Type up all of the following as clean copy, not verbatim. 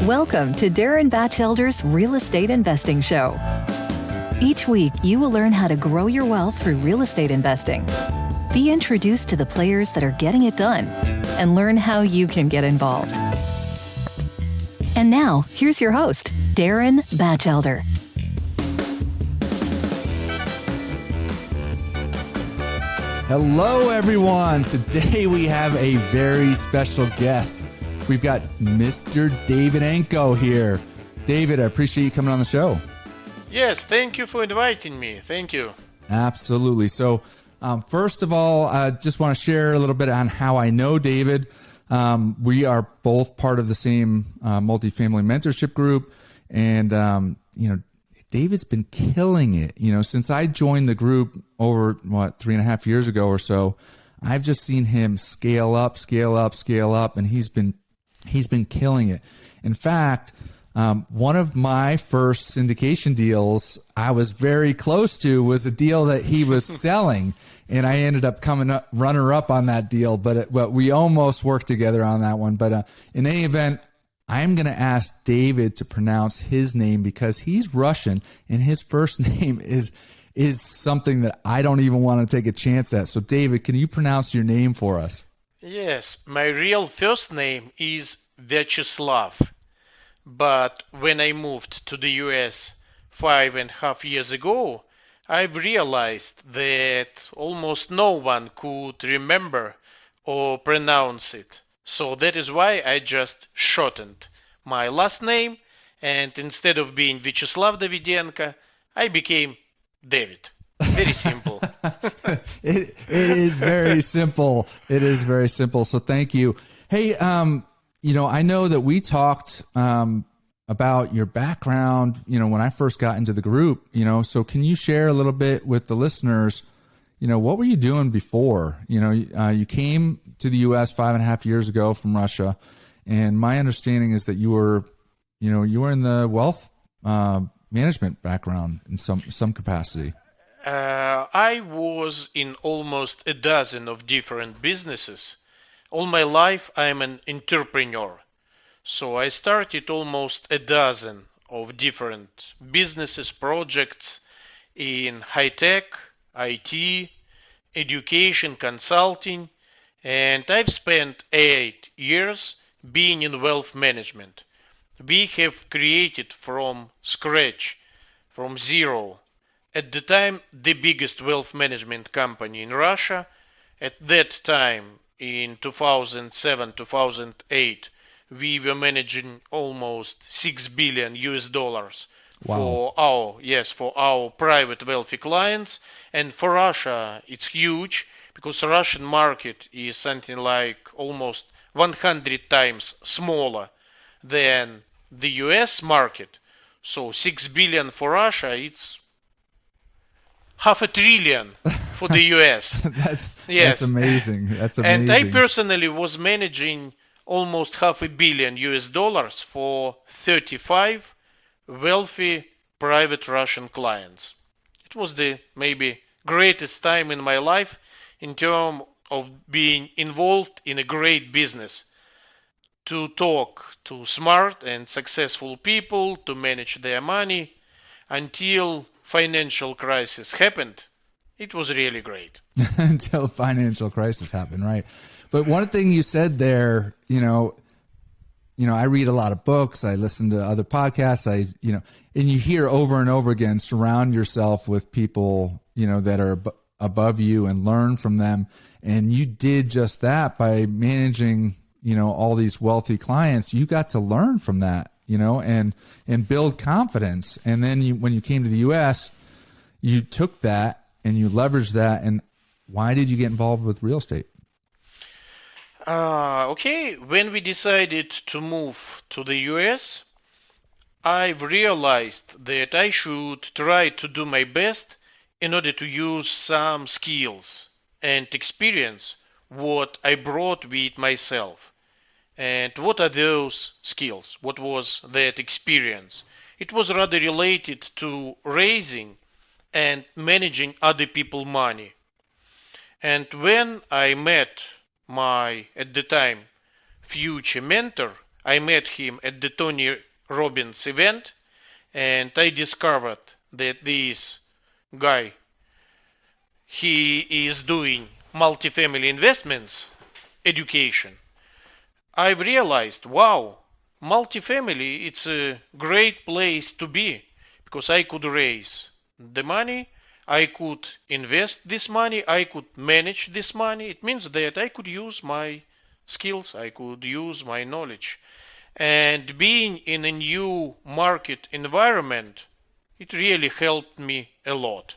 Welcome to Darren Batchelder's Real Estate Investing Show. Each week, you will learn how to grow your wealth through real estate investing. Be introduced to the players that are getting it done and learn how you can get involved. And now, here's your host, Darren Batchelder. Hello, everyone. Today we have a very special guest. We've got Mr. Davidenko here. David, I appreciate you coming on the show. Yes, thank you for inviting me. Thank you. Absolutely. So, first of all, I just want to share a little bit on how I know David. We are both part of the same multifamily mentorship group, and David's been killing it. Since I joined the group over 3.5 years ago or so, I've just seen him scale up, and he's been killing it. In fact, one of my first syndication deals I was very close to was a deal that he was selling, and I ended up coming up runner-up on that deal, but we almost worked together on that one. But in any event, I'm going to ask David to pronounce his name because he's Russian, and his first name is something that I don't even want to take a chance at. So, David, can you pronounce your name for us? Yes, my real first name is Viacheslav. But when I moved to the US 5.5 years ago, I've realized that almost no one could remember or pronounce it. So that is why I just shortened my last name, and instead of being Viacheslav Davidenko, I became David. Very simple. It is very simple. It is very simple. So thank you. Hey, I know that we talked about your background, when I first got into the group, so can you share a little bit with the listeners, what were you doing before? You came to the U.S. 5.5 years ago from Russia, and my understanding is that you were in the wealth management background in some capacity. I was in almost a dozen of different businesses. All my life, I'm an entrepreneur. So I started almost a dozen of different businesses, projects in high-tech, IT, education, consulting, and I've spent 8 years being in wealth management. We have created from scratch, from zero, at the time the biggest wealth management company in Russia. At that time, in 2007-2008, we were managing almost $6 billion Wow. for our private wealthy clients. And for Russia, it's huge because the Russian market is something like almost 100 times smaller than the US market. So 6 billion for Russia, it's $500 billion for the US. That's amazing. That's amazing. And I personally was managing almost $500 million for 35 wealthy private Russian clients. It was the maybe greatest time in my life in terms of being involved in a great business, to talk to smart and successful people, to manage their money until financial crisis happened. It was really great. Until financial crisis happened, right? But one thing you said there, I read a lot of books, I listen to other podcasts, and you hear over and over again, surround yourself with people, that are above you and learn from them. And you did just that by managing, all these wealthy clients. You got to learn from that, and build confidence. And then when you came to the US, you took that and you leveraged that. And why did you get involved with real estate? Okay, when we decided to move to the US, I've realized that I should try to do my best in order to use some skills and experience what I brought with myself. And what are those skills? What was that experience? It was rather related to raising and managing other people's money. And when I met my, at the time, future mentor, I met him at the Tony Robbins event, and I discovered that this guy, he is doing multifamily investments education. I've realized, wow, multifamily, it's a great place to be because I could raise the money, I could invest this money, I could manage this money. It means that I could use my skills, I could use my knowledge. And being in a new market environment, it really helped me a lot.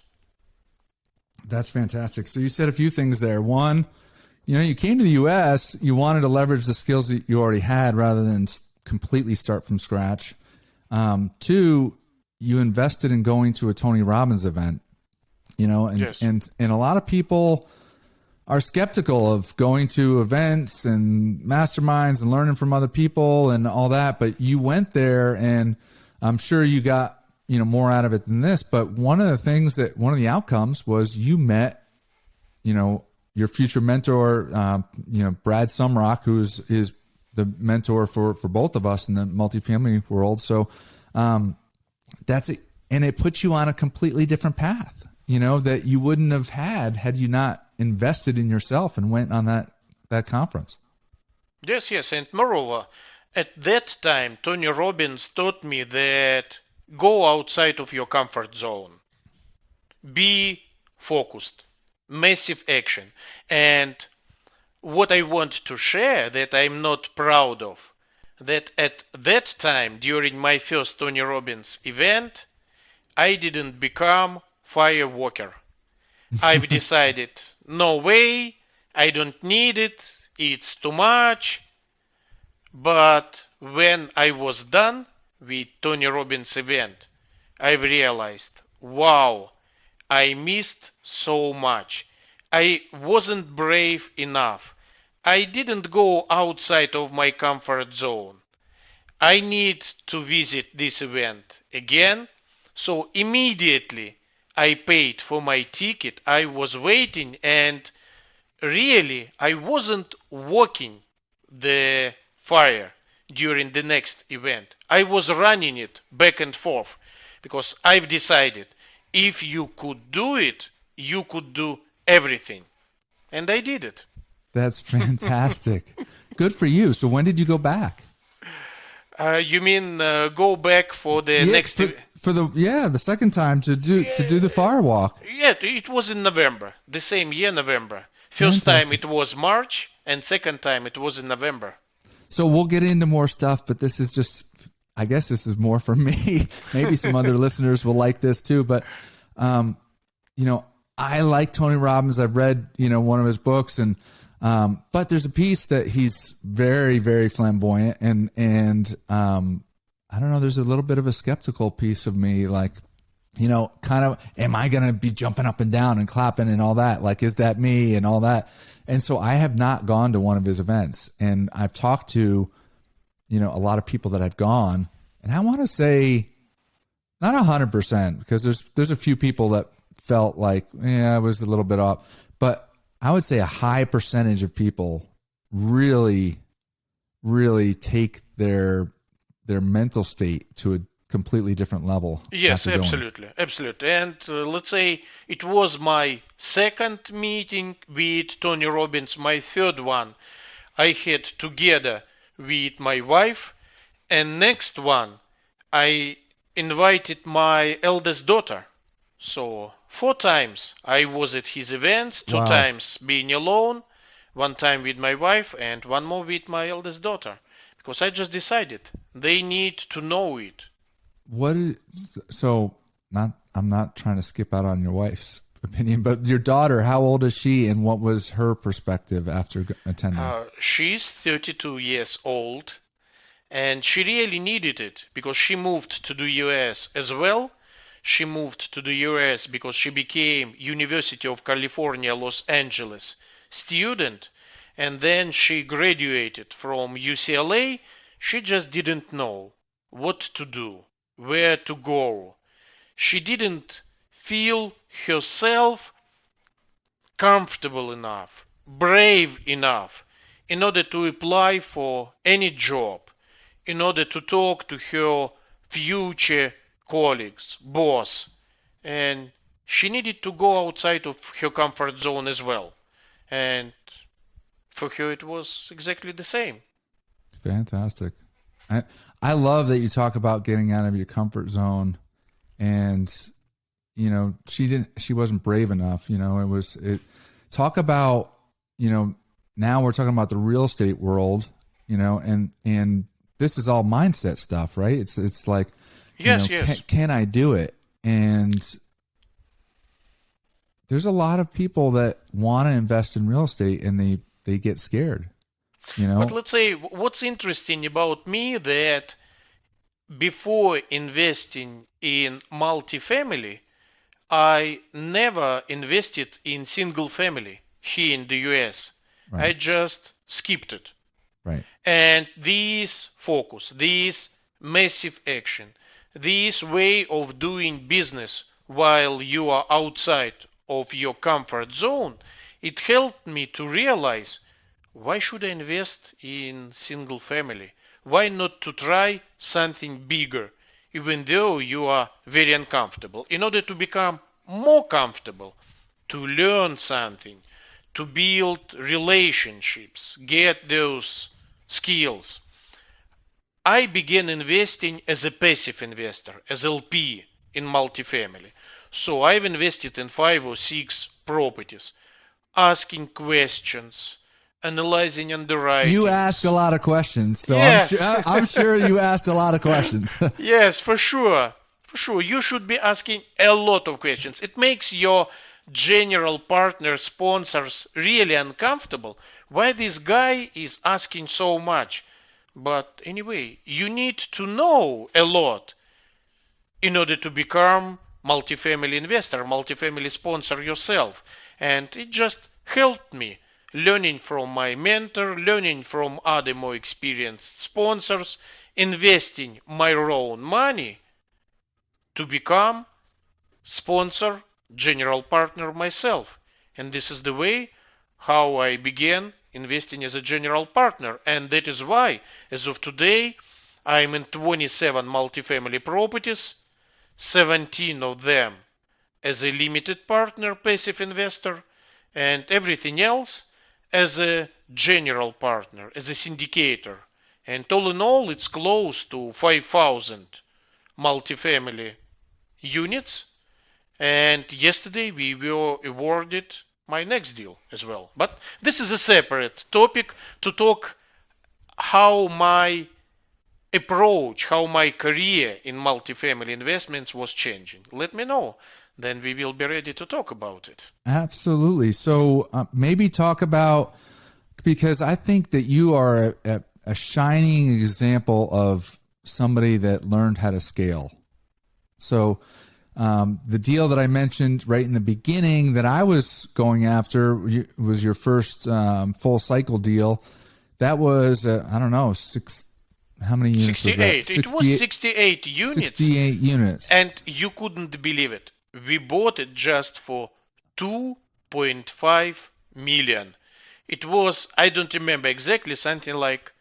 That's fantastic. So you said a few things there. One, you came to the U.S., you wanted to leverage the skills that you already had rather than completely start from scratch. Two, you invested in going to a Tony Robbins event, and, Yes. and a lot of people are skeptical of going to events and masterminds and learning from other people and all that. But you went there, and I'm sure you got, more out of it than this. But one of the outcomes was you met, your future mentor, Brad Sumrock, who is the mentor for both of us in the multifamily world. So that's it. And it puts you on a completely different path, that you wouldn't have had you not invested in yourself and went on that conference. Yes. And moreover, at that time, Tony Robbins taught me that go outside of your comfort zone. Be focused. Massive action. And what I want to share that I'm not proud of, that at that time, during my first Tony Robbins event, I didn't become fireworker. I've decided, no way, I don't need it, it's too much. But when I was done with Tony Robbins event, I realized, wow, I missed so much. I wasn't brave enough. I didn't go outside of my comfort zone. I need to visit this event again. So immediately I paid for my ticket. I was waiting, and really I wasn't walking the fire during the next event. I was running it back and forth because I've decided if you could do it, you could do everything. And I did it. That's fantastic. Good for you. So when did you go back? You mean go back for the next for the second time to do the fire walk? Yeah, it was in November, the same year, November. First time it was March, and second time it was in November. So we'll get into more stuff, but this is just, I guess this is more for me. Maybe some other listeners will like this too. But, I like Tony Robbins. I've read, one of his books, and but there's a piece that he's very, very flamboyant, and I don't know. There's a little bit of a skeptical piece of me, like, kind of, am I going to be jumping up and down and clapping and all that? Like, is that me and all that? And so I have not gone to one of his events, and I've talked to, a lot of people that have gone, and I want to say not 100%, because there's a few people that felt like, I was a little bit off, but I would say a high percentage of people really, really take their mental state to a completely different level. Yes, absolutely. And let's say it was my second meeting with Tony Robbins, my third one I had together with my wife, and next one I invited my eldest daughter. So 4 times I was at his events, 2 times being alone, 1 time with my wife, and 1 more with my eldest daughter, because I just decided they need to know it. I'm not trying to skip out on your wife's opinion, but your daughter, how old is she, and what was her perspective after attending? She's 32 years old, and she really needed it because she moved to the US as well. She moved to the US because she became University of California, Los Angeles student, and then she graduated from UCLA. She just didn't know what to do, where to go. She didn't feel herself comfortable enough, brave enough in order to apply for any job. in order to talk to her future colleagues, boss, and she needed to go outside of her comfort zone as well. And for her, it was exactly the same. Fantastic. I love that you talk about getting out of your comfort zone, and she wasn't brave enough. Talk about, now we're talking about the real estate world, and this is all mindset stuff, right? It's like, yes, yes. Can I do it? And there's a lot of people that want to invest in real estate and they get scared, But let's say what's interesting about me that before investing in multifamily, I never invested in single family here in the US. Right. I just skipped it. Right. And this focus, this massive action, this way of doing business while you are outside of your comfort zone, it helped me to realize, why should I invest in single family? Why not to try something bigger, even though you are very uncomfortable, in order to become more comfortable, to learn something, to build relationships, get those skills. I began investing as a passive investor, as LP in multifamily. So I've invested in 5 or 6 properties, asking questions, analyzing underwriting. You ask a lot of questions, so yes. I'm sure you asked a lot of questions. Yes, for sure. For sure. You should be asking a lot of questions. It makes your general partner sponsors really uncomfortable. Why this guy is asking so much? But anyway, you need to know a lot in order to become multifamily investor, multifamily sponsor yourself. And it just helped me learning from my mentor, learning from other more experienced sponsors, investing my own money to become sponsor, general partner myself. And this is the way how I began investing as a general partner. And that is why, as of today, I'm in 27 multifamily properties, 17 of them as a limited partner, passive investor, and everything else as a general partner, as a syndicator. And all in all, it's close to 5,000 multifamily units. And yesterday we were awarded my next deal as well. But this is a separate topic to talk how my approach, how my career in multifamily investments was changing. Let me know. Then we will be ready to talk about it. Absolutely. So maybe talk about, because I think that you are a shining example of somebody that learned how to scale. So the deal that I mentioned right in the beginning that I was going after was your first full cycle deal. That was, I don't know, how many units 68. was that? It was 68 units. 68 units. And you couldn't believe it. We bought it just for 2.5 million. It was, I don't remember exactly, something like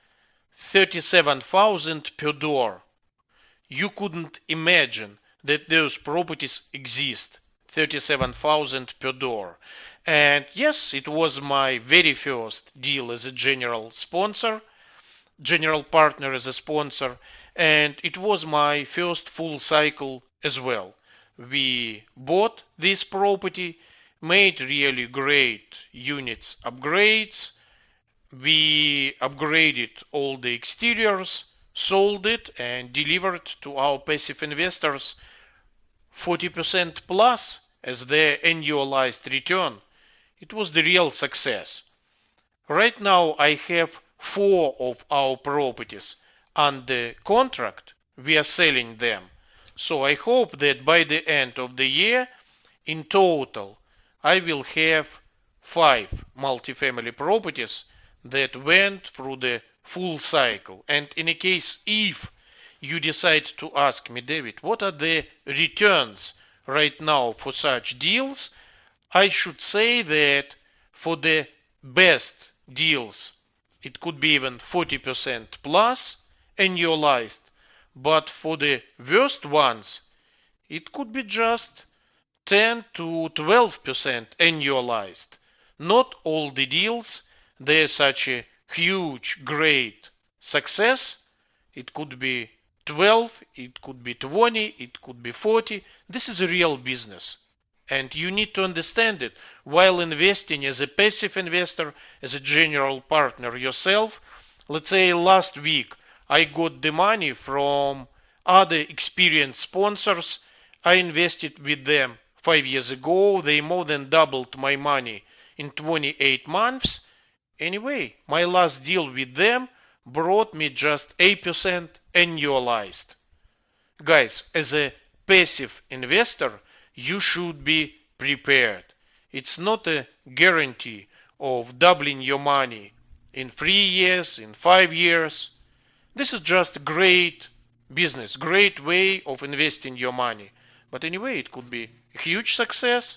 37,000 per door. You couldn't imagine that those properties exist. 37,000 per door. And yes, it was my very first deal as a general sponsor, general partner as a sponsor, and it was my first full cycle as well. We bought this property, made really great units upgrades. We upgraded all the exteriors, sold it, and delivered to our passive investors 40% plus as their annualized return. It was the real success. Right now I have 4 of our properties under contract. We are selling them. So I hope that by the end of the year, in total, I will have 5 multifamily properties that went through the full cycle. And in a case if you decide to ask me, David, what are the returns right now for such deals? I should say that for the best deals, it could be even 40% plus, annualized. But for the worst ones, it could be just 10 to 12% annualized. Not all the deals, they're such a huge, great success. It could be 12, it could be 20, it could be 40. This is a real business. And you need to understand it while investing as a passive investor, as a general partner yourself. Let's say last week I got the money from other experienced sponsors. I invested with them 5 years ago. They more than doubled my money in 28 months. Anyway, my last deal with them brought me just 8% annualized. Guys, as a passive investor, you should be prepared. It's not a guarantee of doubling your money in 3 years, in 5 years. This is just a great business, great way of investing your money. But anyway, it could be a huge success,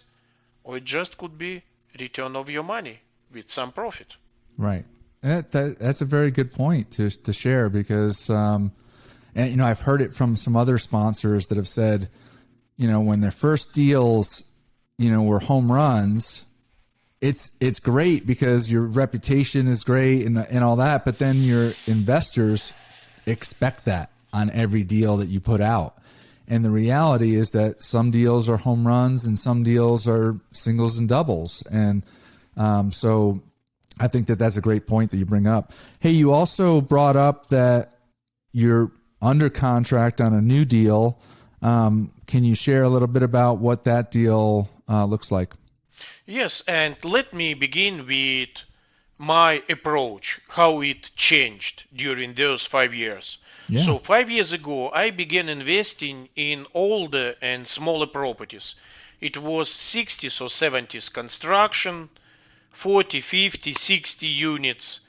or it just could be return of your money with some profit. Right. That's a very good point to share because, and I've heard it from some other sponsors that have said, when their first deals, were home runs, it's great because your reputation is great and all that, but then your investors expect that on every deal that you put out. And the reality is that some deals are home runs and some deals are singles and doubles. And so I think that that's a great point that you bring up. Hey, you also brought up that you're under contract on a new deal. Can you share a little bit about what that deal looks like? Yes, and let me begin with my approach, how it changed during those 5 years. Yeah. So 5 years ago, I began investing in older and smaller properties. It was 60s or 70s construction, 40, 50, 60 units.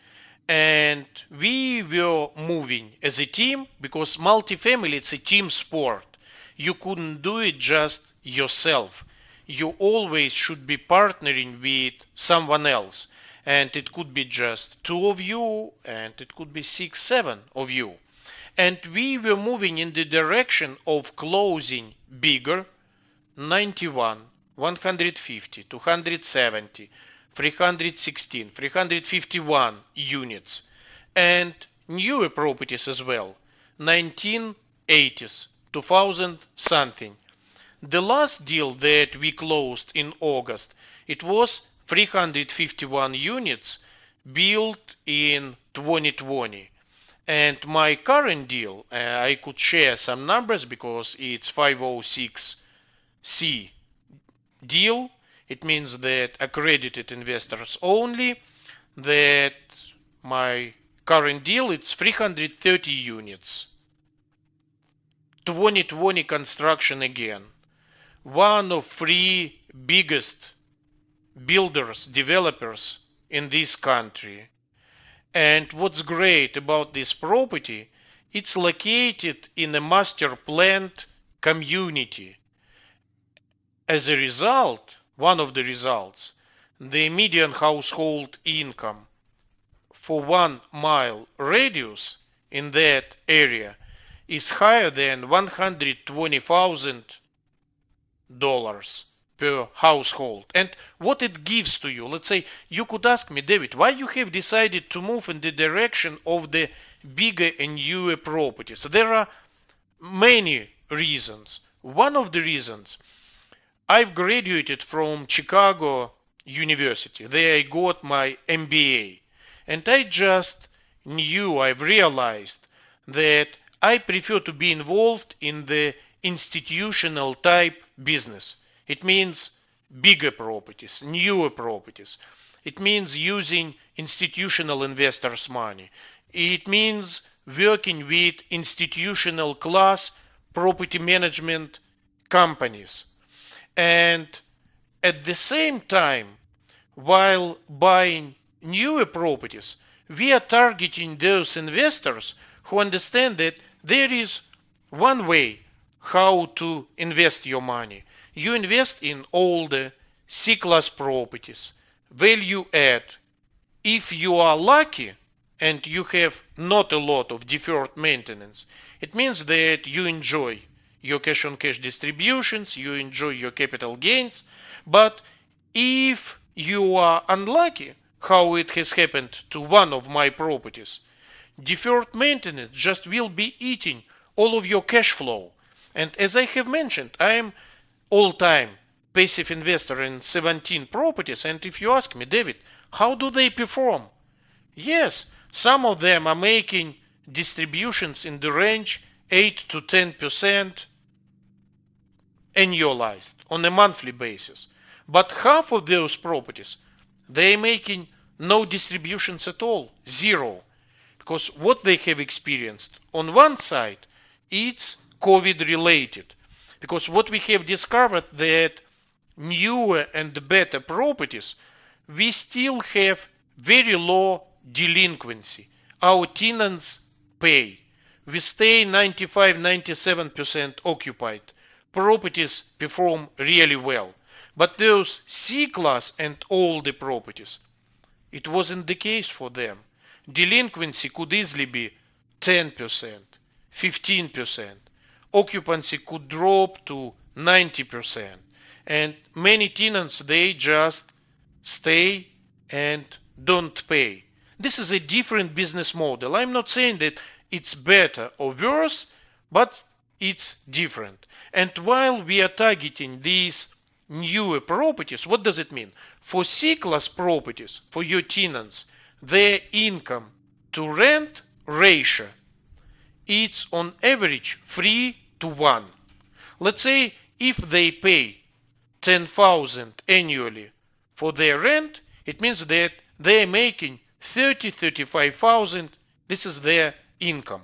And we were moving as a team because multifamily, it's a team sport. You couldn't do it just yourself. You always should be partnering with someone else. And it could be just 2 of you, and it could be 6, 7 of you. And we were moving in the direction of closing bigger, 91, 150, 270, 316, 351 units, and newer properties as well, 1980s, 2000 something. The last deal that we closed in August, it was 351 units built in 2020. And my current deal, I could share some numbers because it's 506C deal. It means that accredited investors only. That my current deal, it's 330 units. 2020 construction again. One of 3 biggest builders, developers in this country. And what's great about this property, it's located in a master planned community. As a result, one of the results, the median household income for 1 mile radius in that area is higher than $120,000 per household. And what it gives to you, let's say you could ask me, David, why you have decided to move in the direction of the bigger and newer properties? So there are many reasons. One of the reasons, I've graduated from Chicago University. There I got my MBA. And I just knew, I've realized that I prefer to be involved in the institutional type business. It means bigger properties, newer properties. It means using institutional investors' money. It means working with institutional class property management companies. And at the same time, while buying newer properties, we are targeting those investors who understand that there is one way how to invest your money. You invest in older C-class properties, value add. If you are lucky, and you have not a lot of deferred maintenance, it means that you enjoy your cash on cash distributions, you enjoy your capital gains. But if you are unlucky, how it has happened to one of my properties, deferred maintenance just will be eating all of your cash flow. And as I have mentioned, I am all-time passive investor in 17 properties. And if you ask me, David, how do they perform? Yes, some of them are making distributions in the range 8 to 10% annualized on a monthly basis. But half of those properties, they're making no distributions at all, zero. Because what they have experienced on one side, it's COVID related. Because what we have discovered that newer and better properties, we still have very low delinquency. Our tenants pay. We stay 95-97% occupied. Properties perform really well. But those C-class and older properties, it wasn't the case for them. Delinquency could easily be 10%, 15%. Occupancy could drop to 90%. And many tenants, they just stay and don't pay. This is a different business model. I'm not saying that it's better or worse, but it's different. And while we are targeting these newer properties, what does it mean? For C-class properties, for your tenants, their income to rent ratio, it's on average 3 to 1. Let's say if they pay 10,000 annually for their rent, it means that they're making 35,000. This is their income.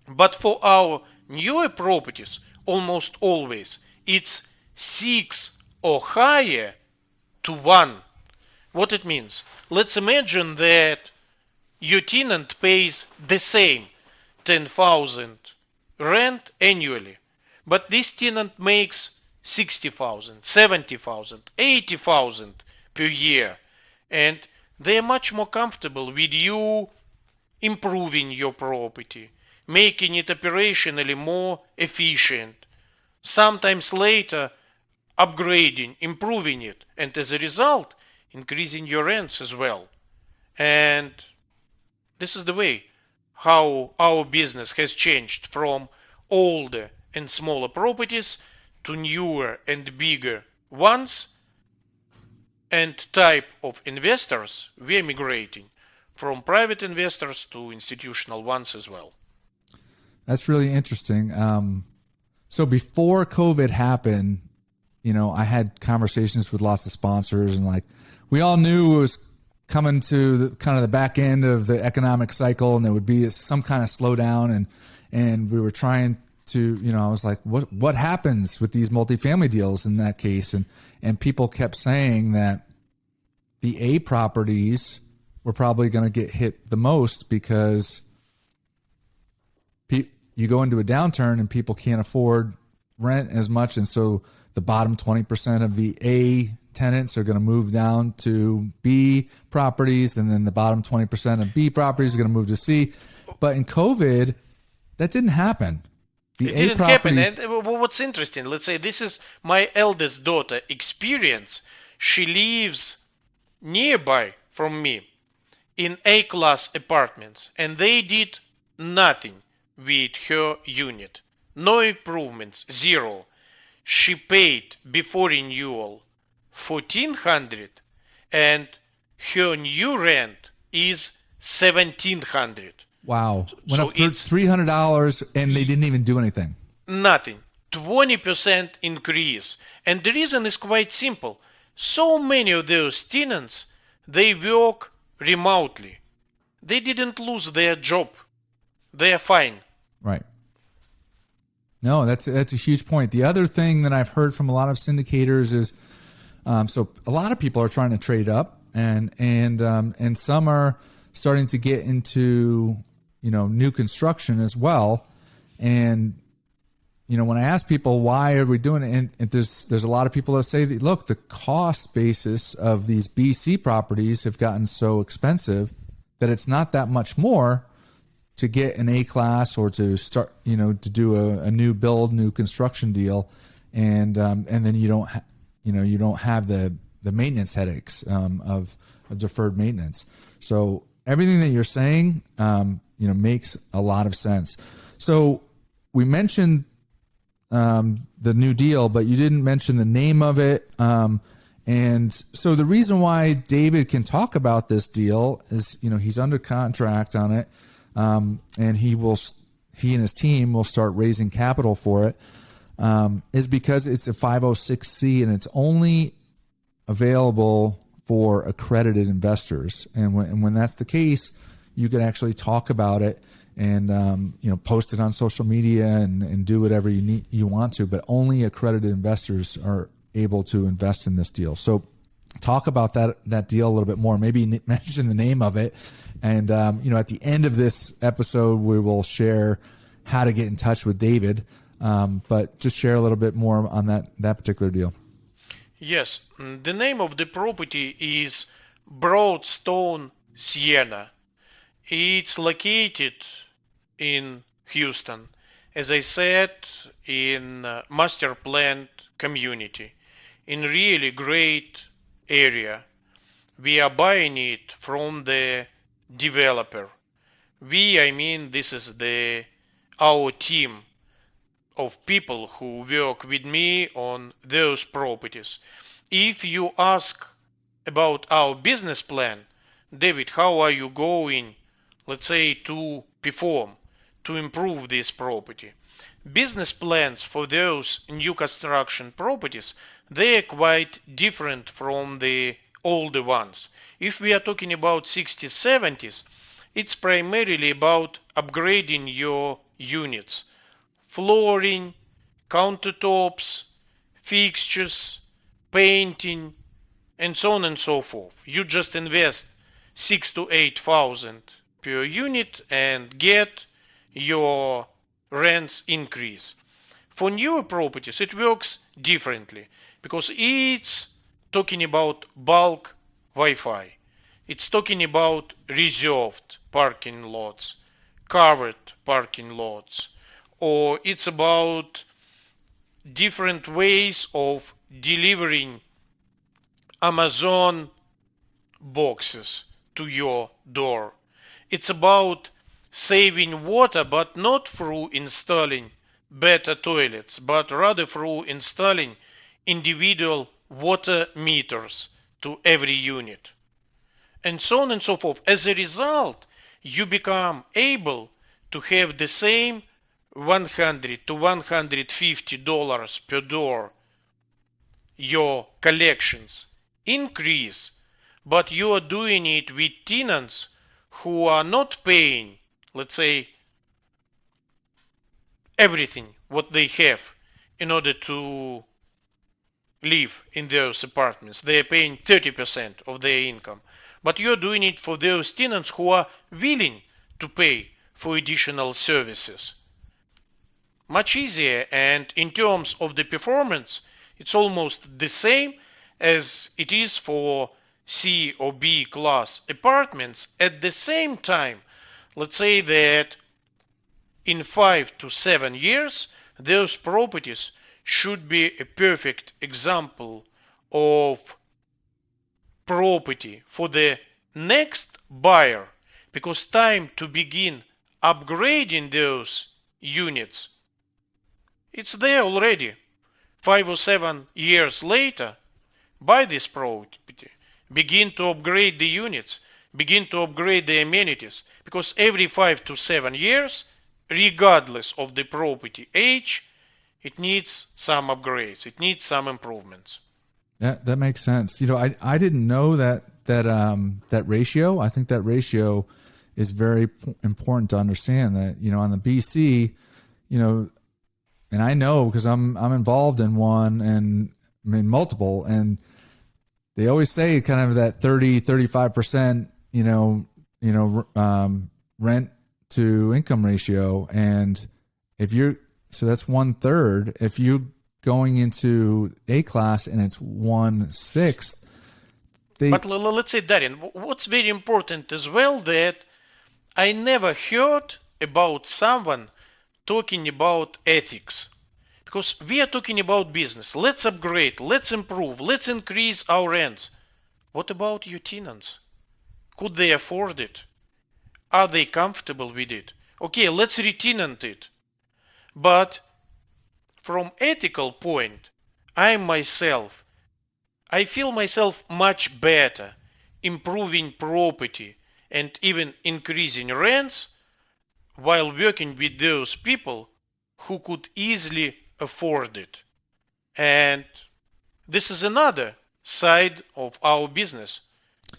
But for our newer properties, almost always, it's 6 or higher to 1. What it means? Let's imagine that your tenant pays the same 10,000 rent annually, but this tenant makes 60,000, 70,000, 80,000 per year, and they're much more comfortable with you improving your property, making it operationally more efficient, sometimes later upgrading, improving it, and as a result, increasing your rents as well. And this is the way how our business has changed from older and smaller properties to newer and bigger ones. And type of investors, we are migrating from private investors to institutional ones as well. That's really interesting. So before COVID happened, I had conversations with lots of sponsors, and like we all knew it was coming to the, kind of the back end of the economic cycle, and there would be some kind of slowdown, and we were trying to, I was like, what happens with these multifamily deals in that case? And people kept saying that the A properties were probably going to get hit the most because you go into a downturn and people can't afford rent as much, and so the bottom 20% of the A tenants are going to move down to B properties, and then the bottom 20% of B properties are going to move to C. But in COVID, that didn't happen. It didn't happen. And what's interesting, let's say this is my eldest daughter experience. She lives nearby from me in A-class apartments, and they did nothing with her unit. No improvements, zero. She paid before renewal $1,400, and her new rent is $1,700. Wow. Went up $300, and they didn't even do anything. Nothing. 20% increase. And the reason is quite simple. So many of those tenants, they work remotely. They didn't lose their job. They are fine. Right. No, that's a huge point. The other thing that I've heard from a lot of syndicators is, so a lot of people are trying to trade up, and some are starting to get into new construction as well. And when I ask people why are we doing it, and there's a lot of people that say that, look, the cost basis of these BC properties have gotten so expensive that it's not that much more to get an A class or to start, to do a new build, new construction deal, and then you don't have the maintenance headaches of deferred maintenance. So everything that you're saying, makes a lot of sense. So we mentioned the new deal, but you didn't mention the name of it. And so the reason why David can talk about this deal is, he's under contract on it, and he and his team will start raising capital for it, is because it's a 506c and it's only available for accredited investors. And when that's the case, you can actually talk about it and post it on social media and do whatever you want to, but only accredited investors are able to invest in this deal. So talk about that deal a little bit more, maybe mention the name of it. And, at the end of this episode, we will share how to get in touch with David. But just share a little bit more on that particular deal. Yes, the name of the property is Broadstone Sienna. It's located in Houston, as I said, in master planned community, in really great area. We are buying it from the developer. I mean this is our team of people who work with me on those properties. If you ask about our business plan, David, how are you going, let's say, to perform, to improve this property? Business plans for those new construction properties, they are quite different from the older ones. If we are talking about 60s, 70s, it's primarily about upgrading your units. Flooring, countertops, fixtures, painting, and so on and so forth. You just invest 6,000 to 8,000 per unit and get your rents increase. For newer properties, it works differently because it's talking about bulk Wi-Fi. It's talking about reserved parking lots, covered parking lots, or it's about different ways of delivering Amazon boxes to your door. It's about saving water, but not through installing better toilets, but rather through installing individual water meters to every unit, and so on and so forth. As a result, you become able to have the same $100 to $150 per door. Your collections increase, but you are doing it with tenants who are not paying, let's say, everything what they have in order to live in those apartments. They are paying 30% of their income. But you're doing it for those tenants who are willing to pay for additional services. Much easier, and in terms of the performance, it's almost the same as it is for C or B class apartments. At the same time, let's say that in 5 to 7 years, those properties should be a perfect example of property for the next buyer, because time to begin upgrading those units, it's there already. 5 or 7 years later, buy this property, begin to upgrade the units, begin to upgrade the amenities, because every 5 to 7 years, regardless of the property age, it needs some upgrades, it needs some improvements. That makes sense. I didn't know that ratio. I think that ratio is very important to understand. That on the BC, and I know because I'm involved in one and in multiple, and they always say kind of that 30-35%, rent to income ratio, and so that's 1/3. If you're going into A class and it's 1/6, But let's say, Darren, what's very important as well, that I never heard about someone talking about ethics. Because we are talking about business. Let's upgrade, let's improve, let's increase our rents. What about your tenants? Could they afford it? Are they comfortable with it? Okay, let's re-tenant it. But from ethical point, I feel myself much better improving property and even increasing rents while working with those people who could easily afford it. And this is another side of our business.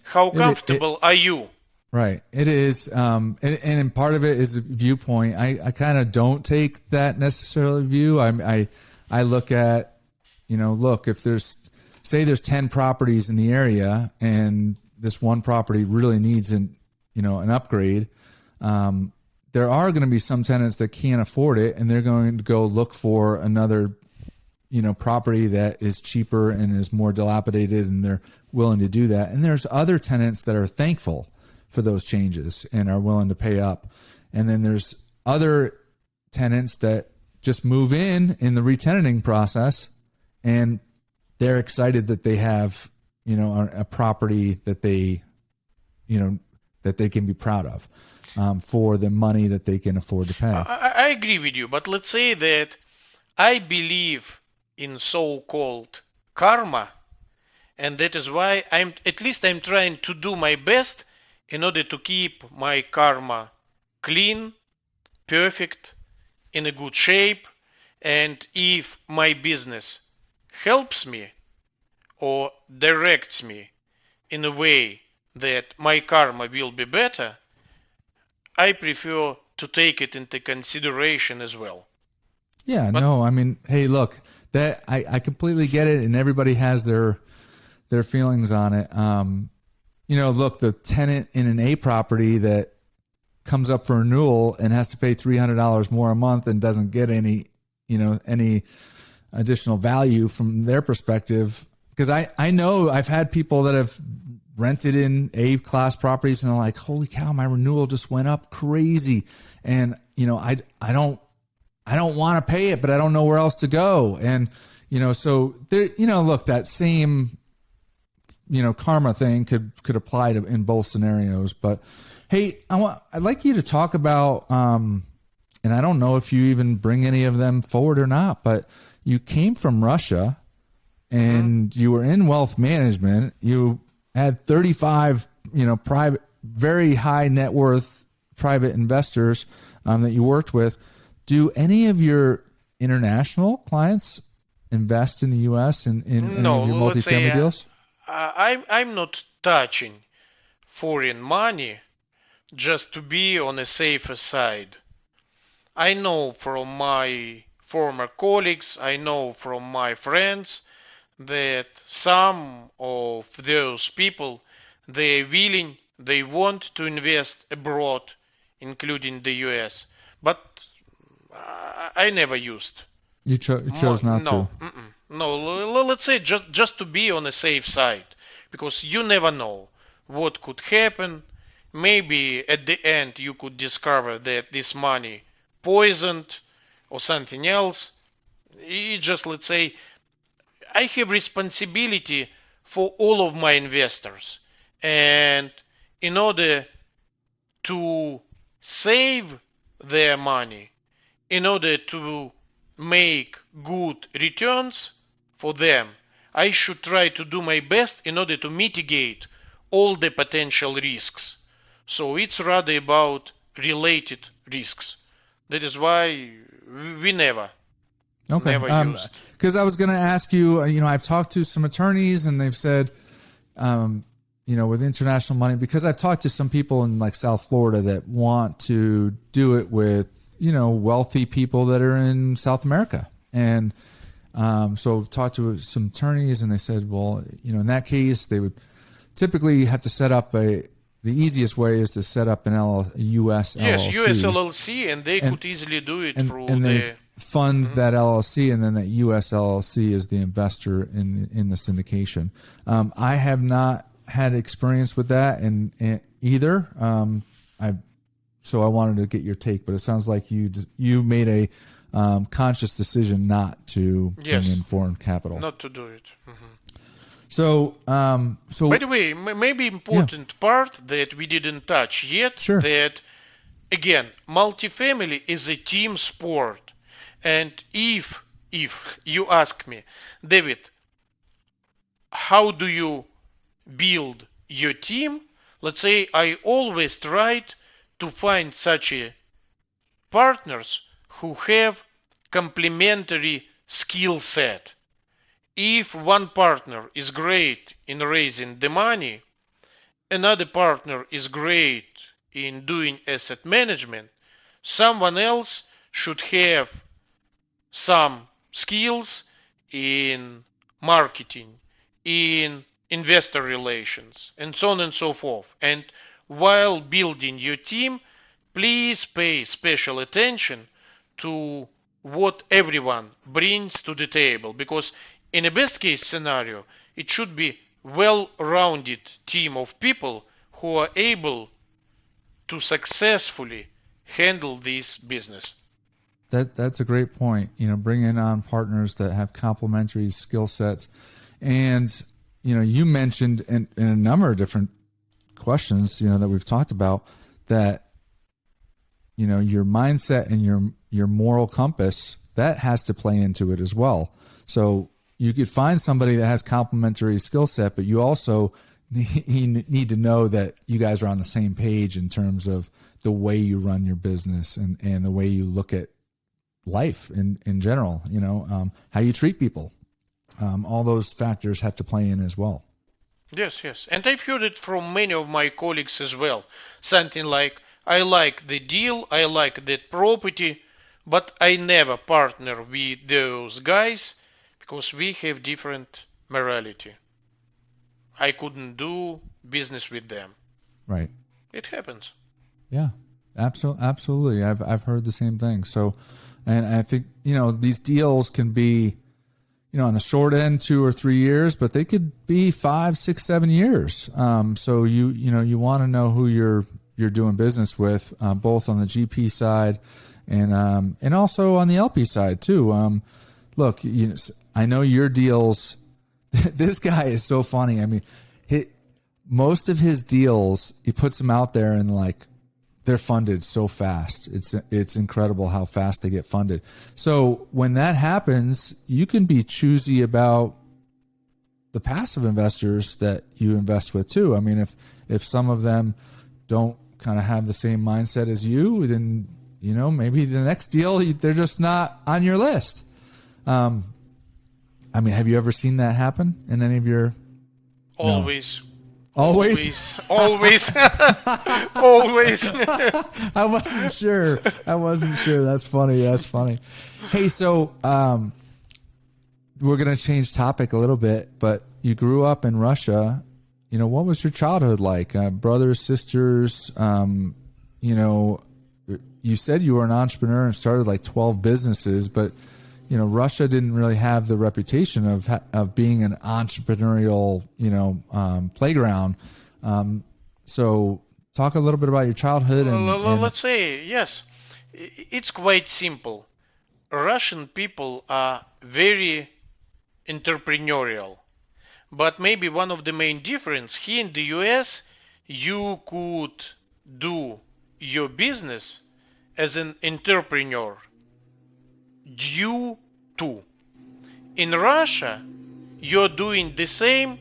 How comfortable are you? Right. It is. And part of it is a viewpoint. I kind of don't take that necessarily view. I look at, if say there's 10 properties in the area and this one property really needs an upgrade. There are going to be some tenants that can't afford it, and they're going to go look for another, property that is cheaper and is more dilapidated, and they're willing to do that. And there's other tenants that are thankful for those changes and are willing to pay up. And then there's other tenants that just move in the re-tenanting process, and they're excited that they have, a property that they, that they can be proud of. For the money that they can afford to pay. I agree with you, but let's say that I believe in so-called karma, and that is why I'm trying to do my best in order to keep my karma clean, perfect, in a good shape, and if my business helps me or directs me in a way that my karma will be better, I prefer to take it into consideration as well. Yeah, hey, look, that I completely get it, and everybody has their feelings on it. Look, the tenant in an A property that comes up for renewal and has to pay $300 more a month and doesn't get any additional value from their perspective. Because I know I've had people that have rented in A-class properties and they're like, holy cow, my renewal just went up crazy. And, I don't want to pay it, but I don't know where else to go. And, so there, look, that same, karma thing could apply to in both scenarios. But hey, I'd like you to talk about, and I don't know if you even bring any of them forward or not, but you came from Russia and you were in wealth management. You had 35, private, very high net worth private investors that you worked with. Do any of your international clients invest in the U.S. in No, your multifamily deals? I'm not touching foreign money just to be on a safer side. I know from my former colleagues, I know from my friends that some of those people, they want to invest abroad, including the US, but I never used. You chose not to? No, let's say just to be on a safe side, because you never know what could happen. Maybe at the end you could discover that this money poisoned or something else. Let's say, I have responsibility for all of my investors, and in order to save their money, in order to make good returns for them, I should try to do my best in order to mitigate all the potential risks. So it's rather about related risks. That is why we never used. Because I was going to ask you, I've talked to some attorneys and they've said, with international money, because I've talked to some people in like South Florida that want to do it with, wealthy people that are in South America. And so I've talked to some attorneys and they said, well, in that case, they would typically have to set up the easiest way is to set up a U.S. LLC. Yes, U.S. LLC, and they could easily do it through the fund that LLC, and then that U.S. LLC is the investor in the syndication. I have not had experience with that and either. So I wanted to get your take, but it sounds like you made a conscious decision not to bring in foreign capital. Not to do it. So, by the way, maybe important part that we didn't touch yet, that again, multifamily is a team sport. And if you ask me, David, how do you build your team? Let's say I always tried to find such partners who have complementary skill set. If one partner is great in raising the money, another partner is great in doing asset management, someone else should have some skills in marketing, in investor relations, and so on and so forth. And while building your team, please pay special attention to what everyone brings to the table, because in a best case scenario, it should be well-rounded team of people who are able to successfully handle this business. That's a great point. Bringing on partners that have complementary skill sets. And, you mentioned in a number of different questions, that we've talked about that, your mindset and your moral compass, that has to play into it as well. So you could find somebody that has complementary skill set, but you also need to know that you guys are on the same page in terms of the way you run your business and the way you look at life in general, how you treat people. All those factors have to play in as well. Yes. And I've heard it from many of my colleagues as well. Something like, I like the deal, I like that property, but I never partner with those guys because we have different morality. I couldn't do business with them. Right. It happens. Yeah, absolutely. I've heard the same thing. So, and I think, these deals can be, on the short end, 2 or 3 years, but they could be 5, 6, 7 years. So you want to know who you're doing business with, both on the GP side and also on the LP side too. Look, I know your deals. This guy is so funny. I mean, most of his deals, he puts them out there and they're funded so fast. It's incredible how fast they get funded. So when that happens, you can be choosy about the passive investors that you invest with too. I mean, if some of them don't kind of have the same mindset as you, then maybe the next deal they're just not on your list. I mean, have you ever seen that happen in any of your? Always. No. Always. Always. I wasn't sure. That's funny. Hey, so we're going to change topic a little bit, but you grew up in Russia. What was your childhood like? Brothers, sisters, you said you were an entrepreneur and started 12 businesses, but Russia didn't really have the reputation of being an entrepreneurial, playground. So talk a little bit about your childhood. Let's say, yes, it's quite simple. Russian people are very entrepreneurial. But maybe one of the main difference here in the US, you could do your business as an entrepreneur due to. In Russia, you're doing the same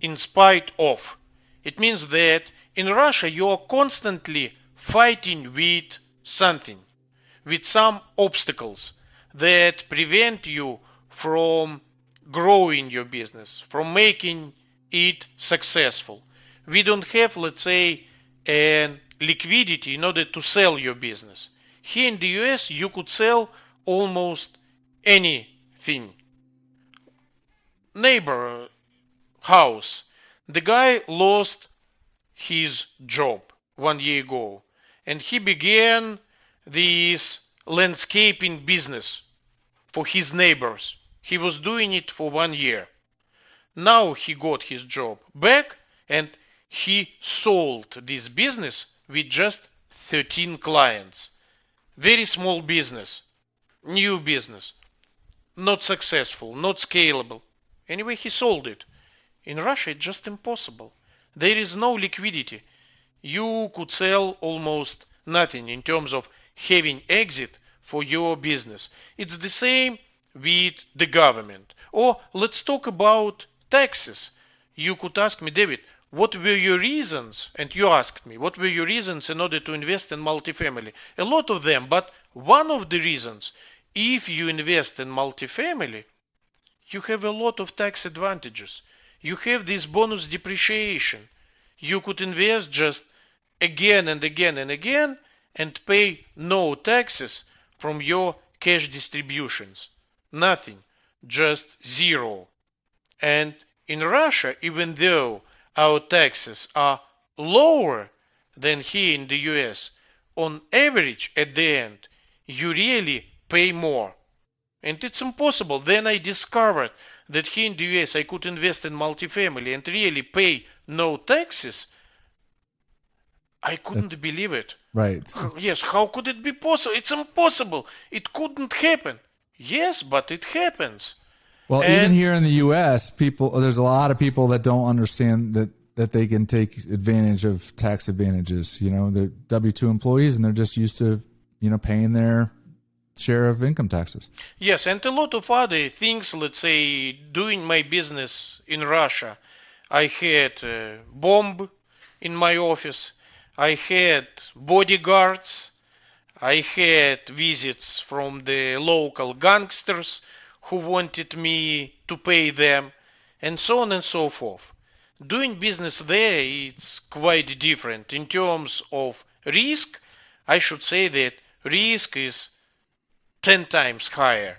in spite of. It means that in Russia, you're constantly fighting with something, with some obstacles that prevent you from growing your business, from making it successful. We don't have, let's say, a liquidity in order to sell your business. Here in the US, you could sell almost anything. Neighbor house. The guy lost his job 1 year ago, and he began this landscaping business for his neighbors. He was doing it for 1 year. Now he got his job back And he sold this business with just 13 clients. Very small business, new business, not successful, not scalable. Anyway, he sold it. In Russia, it's just impossible. There is no liquidity. You could sell almost nothing in terms of having exit for your business. It's the same with the government. Or let's talk about taxes. You could ask me, David, what were your reasons? And you asked me, what were your reasons in order to invest in multifamily? A lot of them, but one of the reasons, if you invest in multifamily, you have a lot of tax advantages. You have this bonus depreciation. You could invest just again and again and again and pay no taxes from your cash distributions. Nothing, just zero. And in Russia, even though our taxes are lower than here in the US, on average at the end, you really pay more. And it's impossible. Then I discovered that here in the US I could invest in multifamily and really pay no taxes. I couldn't believe it. Right. Yes, how could it be possible? It's impossible. It couldn't happen. Yes, but it happens. Well, even here in the U.S., there's a lot of people that don't understand that they can take advantage of tax advantages. You know, they're W-2 employees and they're just used to, paying their share of income taxes. Yes, and a lot of other things. Let's say, doing my business in Russia, I had a bomb in my office. I had bodyguards. I had visits from the local gangsters who wanted me to pay them, and so on and so forth. Doing business there, it's quite different. In terms of risk, I should say that risk is 10 times higher.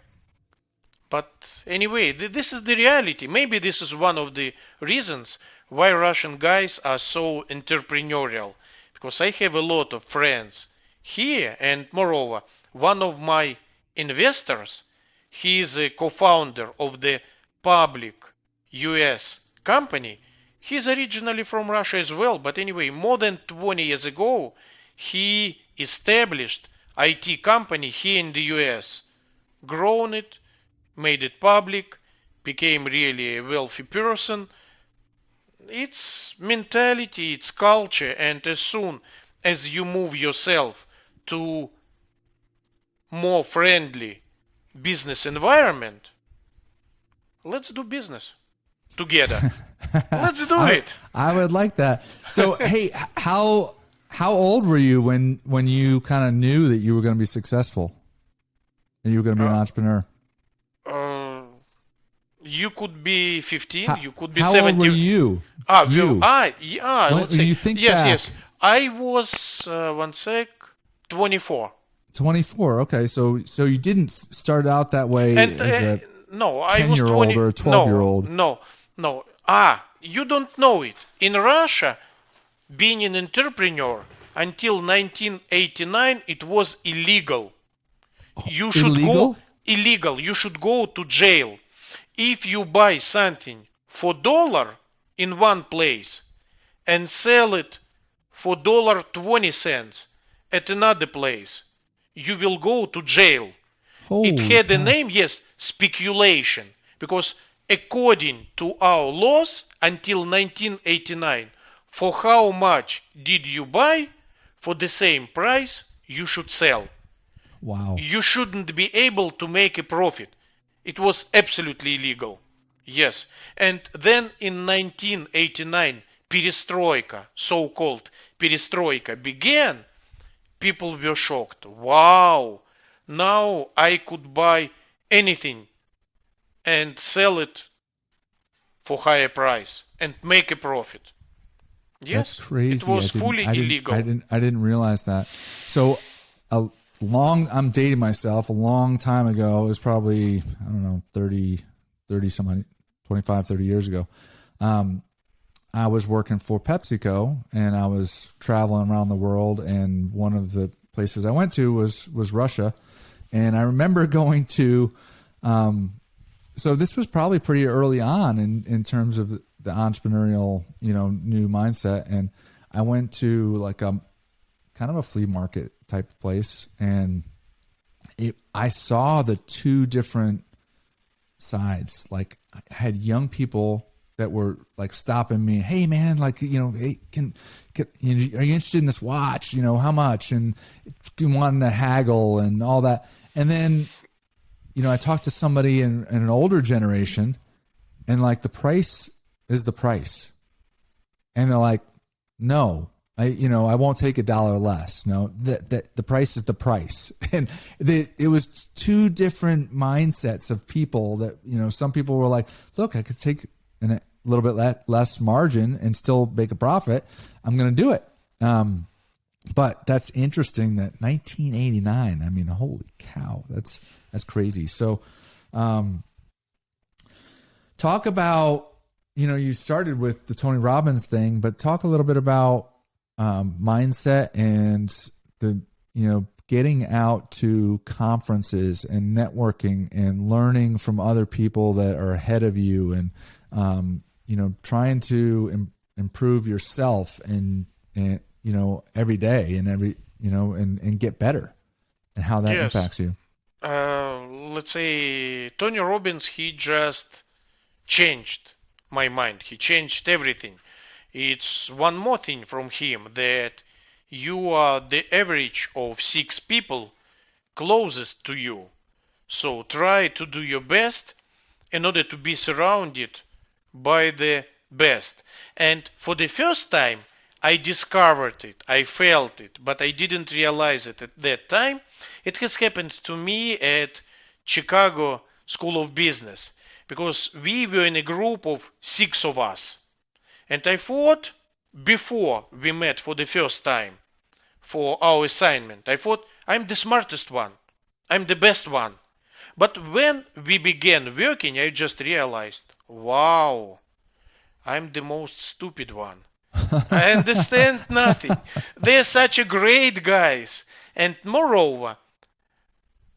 But anyway, this is the reality. Maybe this is one of the reasons why Russian guys are so entrepreneurial. Because I have a lot of friends here, and moreover, one of my investors, he is a co-founder of the public US company. He's originally from Russia as well, but anyway, more than 20 years ago, he established IT company here in the US, grown it, made it public, became really a wealthy person. It's mentality, it's culture, and as soon as you move yourself to more friendly business environment, let's do business together. Let's do it. I would like that. So, hey, how old were you when you kind of knew that you were going to be successful and you were going to be an entrepreneur? You could be 15. You could be 17. How old were you? Let's say. You think yes. I was 24. 24. Okay, so you didn't start out that way as a no, I was 10-year-old or a 12-year-old. No. You don't know it. In Russia, being an entrepreneur until 1989, it was illegal. You should go illegal. You should go to jail. If you buy something for $1 in one place and sell it for $1.20 at another place, you will go to jail. It had a name, yes, speculation, because according to our laws until 1989, for how much did you buy, for the same price you should sell. Wow. You shouldn't be able to make a profit. It was absolutely illegal. Yes. And then in 1989, perestroika, so-called perestroika, began. People were shocked. Wow, now I could buy anything and sell it for higher price and make a profit. Yes, that's crazy. It was fully illegal. I didn't realize that. So I'm dating myself. A long time ago, it was probably, 30 some 25, 30 years ago. I was working for PepsiCo and I was traveling around the world, and one of the places I went to was Russia. And I remember going to, so this was probably pretty early on in terms of the entrepreneurial, new mindset. And I went to like a kind of a flea market type of place, and I saw the two different sides. Like I had young people that were like stopping me. Hey man, like, hey, are you interested in this watch? How much? And wanting to haggle and all that. And then, I talked to somebody in an older generation, and like the price is the price. And they're like, no, I won't take $1 less. No, that the price is the price. And it was two different mindsets of people that, some people were like, look, I could take a little bit less margin and still make a profit. I'm going to do it. But that's interesting that 1989, I mean, holy cow, that's crazy. So, talk about, you started with the Tony Robbins thing, but talk a little bit about mindset and the, getting out to conferences and networking and learning from other people that are ahead of you, and, trying to improve yourself and every day and and get better, and how that impacts you. Let's say Tony Robbins, he just changed my mind. He changed everything. It's one more thing from him, that you are the average of 6 people closest to you. So try to do your best in order to be surrounded by the best. And for the first time, I discovered it, I felt it, but I didn't realize it at that time. It has happened to me at Chicago School of Business, because we were in a group of 6 of us. And I thought, before we met for the first time for our assignment, I thought, I'm the smartest one, I'm the best one. But when we began working, I just realized, wow, I'm the most stupid one. I understand nothing. They're such a great guys. And moreover,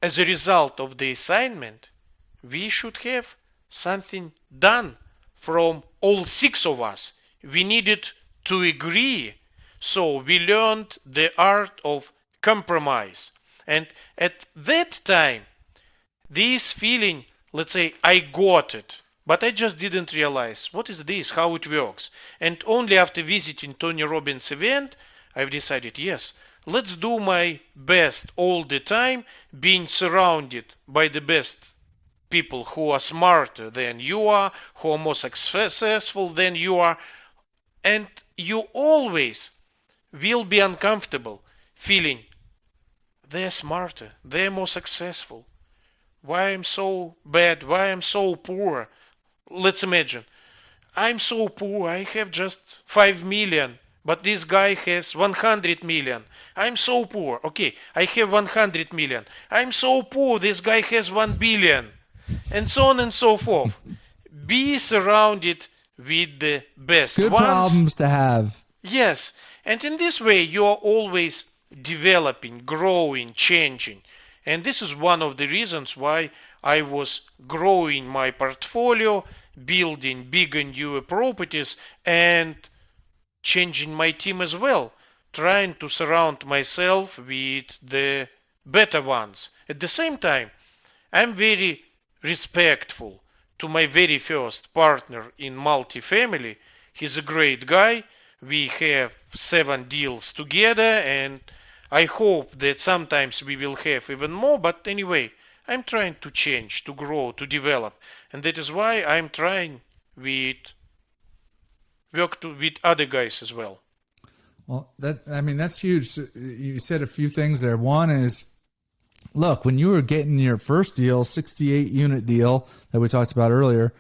as a result of the assignment, we should have something done from all 6 of us. We needed to agree. So we learned the art of compromise. And at that time, this feeling, let's say, I got it. But I just didn't realize, what is this, how it works. And only after visiting Tony Robbins' event, I've decided, yes, let's do my best all the time, being surrounded by the best people who are smarter than you are, who are more successful than you are. And you always will be uncomfortable feeling, they're smarter, they're more successful. Why I'm so bad, why I'm so poor. Let's imagine, I'm so poor, I have just 5 million, but this guy has 100 million. I'm so poor. Okay, I have 100 million. I'm so poor, this guy has 1 billion. And so on and so forth. Be surrounded with the best Good ones. problems to have. Yes, and in this way you are always developing, growing, changing. And this is one of the reasons why I was growing my portfolio, building bigger newer properties, and changing my team as well, trying to surround myself with the better ones. At the same time, I'm very respectful to my very first partner in Multifamily. He's a great guy. We have 7 deals together, and I hope that sometimes we will have even more. But anyway, I'm trying to change, to grow, to develop. And that is why I'm trying with other guys as well. Well, that's huge. You said a few things there. One is, look, when you were getting your first deal, 68 unit deal that we talked about earlier,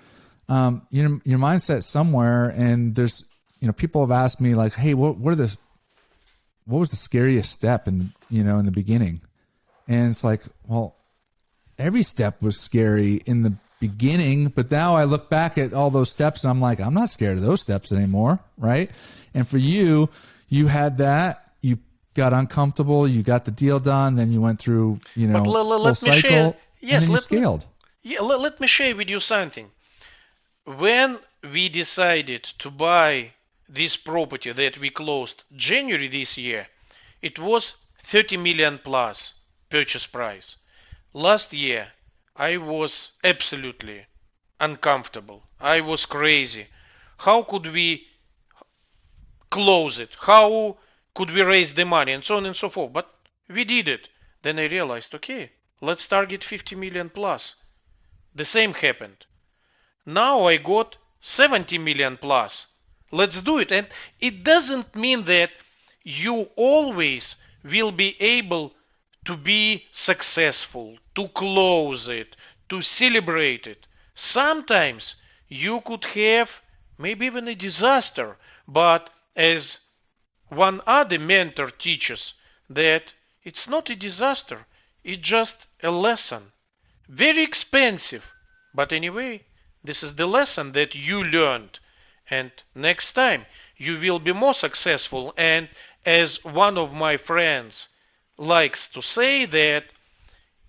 your mindset somewhere, and there's, people have asked me like, hey, what was the scariest step in the beginning? And it's like, well, every step was scary in the beginning, but now I look back at all those steps and I'm like, I'm not scared of those steps anymore. Right. And for you, you had that, you got uncomfortable, you got the deal done, then you went through, full cycle, and then you scaled. Let me share with you something. When we decided to buy this property that we closed January this year, it was 30 million plus purchase price. Last year, I was absolutely uncomfortable. I was crazy. How could we close it? How could we raise the money? And so on and so forth. But we did it. Then I realized, okay, let's target 50 million plus. The same happened. Now I got 70 million plus. Let's do it. And it doesn't mean that you always will be able to be successful, to close it, to celebrate it. Sometimes you could have maybe even a disaster, but as one other mentor teaches, that it's not a disaster, it's just a lesson. Very expensive, but anyway, this is the lesson that you learned. And next time you will be more successful. And as one of my friends likes to say, that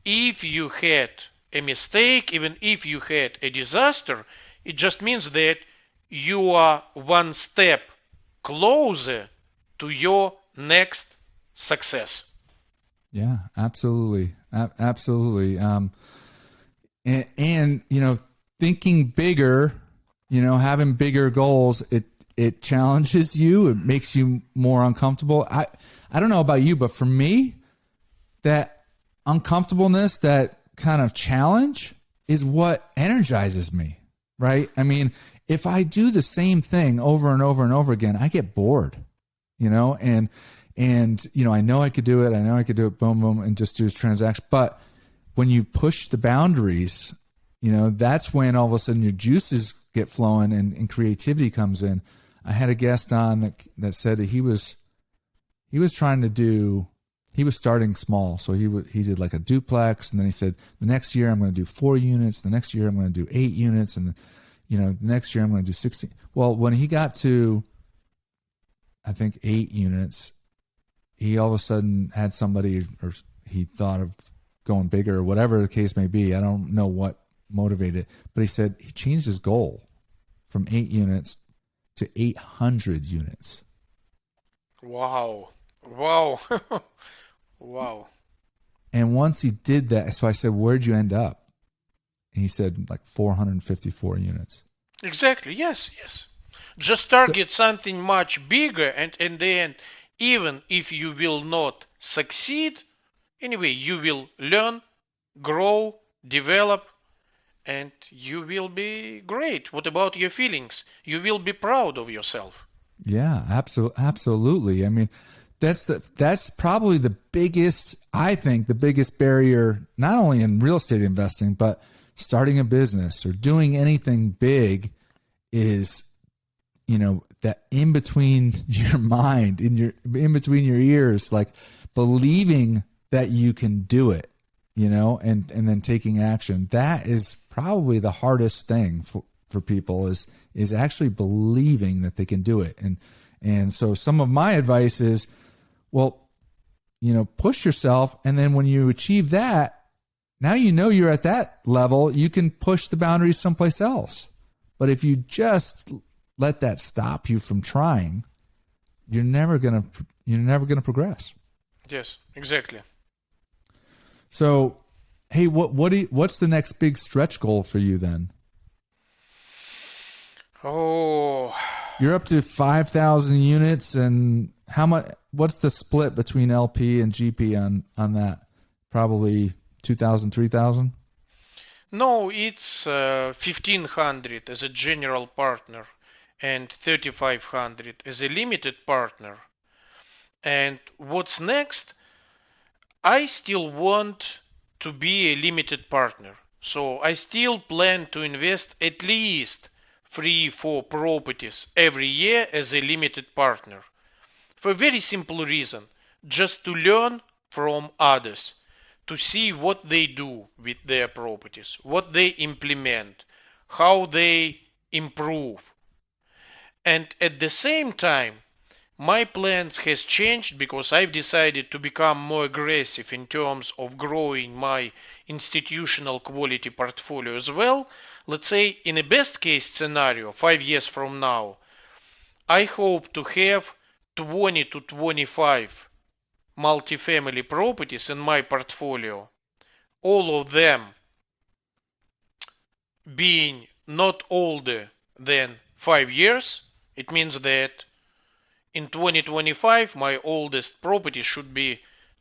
if you had a mistake, even if you had a disaster, it just means that you are one step closer to your next success. Yeah, absolutely. Absolutely. And, you know, thinking bigger, you know, having bigger goals, it challenges you. It makes you more uncomfortable. I don't know about you, but for me, that uncomfortableness, that kind of challenge is what energizes me, right? I mean, if I do the same thing over and over and over again, I get bored, you know, and, you know I could do it. I know I could do it, boom, boom, and just do a transaction. But when you push the boundaries, you know, that's when all of a sudden your juices get flowing and creativity comes in. I had a guest on that said that he was trying to do, he was starting small. So he did like a duplex, and then he said, the next year I'm going to do 4 units. The next year I'm going to do 8 units. And, you know, the next year I'm going to do 16. Well, when he got to, I think 8 units, he all of a sudden had somebody, or he thought of going bigger or whatever the case may be. I don't know what motivated it, but he said he changed his goal from 8 units to 800 units. Wow. Wow. And once he did that, so I said, where'd you end up? And he said like 454 units. Exactly. Yes. Just target something much bigger, and then even if you will not succeed, anyway, you will learn, grow, develop, and you will be great. What about your feelings? You will be proud of yourself. Yeah, absolutely. I mean, that's probably the biggest, I think, the biggest barrier, not only in real estate investing, but starting a business or doing anything big, is, you know, that in between your mind, in between your ears, like believing that you can do it, you know, and then taking action. That is probably the hardest thing for people is actually believing that they can do it. And so some of my advice is, well, you know, push yourself. And then when you achieve that, now you know you're at that level, you can push the boundaries someplace else. But if you just let that stop you from trying, you're never gonna progress. Yes, exactly. So, hey, what's the next big stretch goal for you then? Oh, you're up to 5,000 units, and how much? What's the split between LP and GP on that? Probably 2,000, 3,000. No, it's 1,500 as a general partner and 3,500 as a limited partner. And what's next? I still want to be a limited partner. So I still plan to invest at least 3-4 properties every year as a limited partner. For a very simple reason, just to learn from others, to see what they do with their properties, what they implement, how they improve. And at the same time, my plans has changed because I've decided to become more aggressive in terms of growing my institutional quality portfolio as well. Let's say in a best case scenario, 5 years from now, I hope to have 20 to 25 multifamily properties in my portfolio, all of them being not older than 5 years. It means that in 2025 my oldest property should be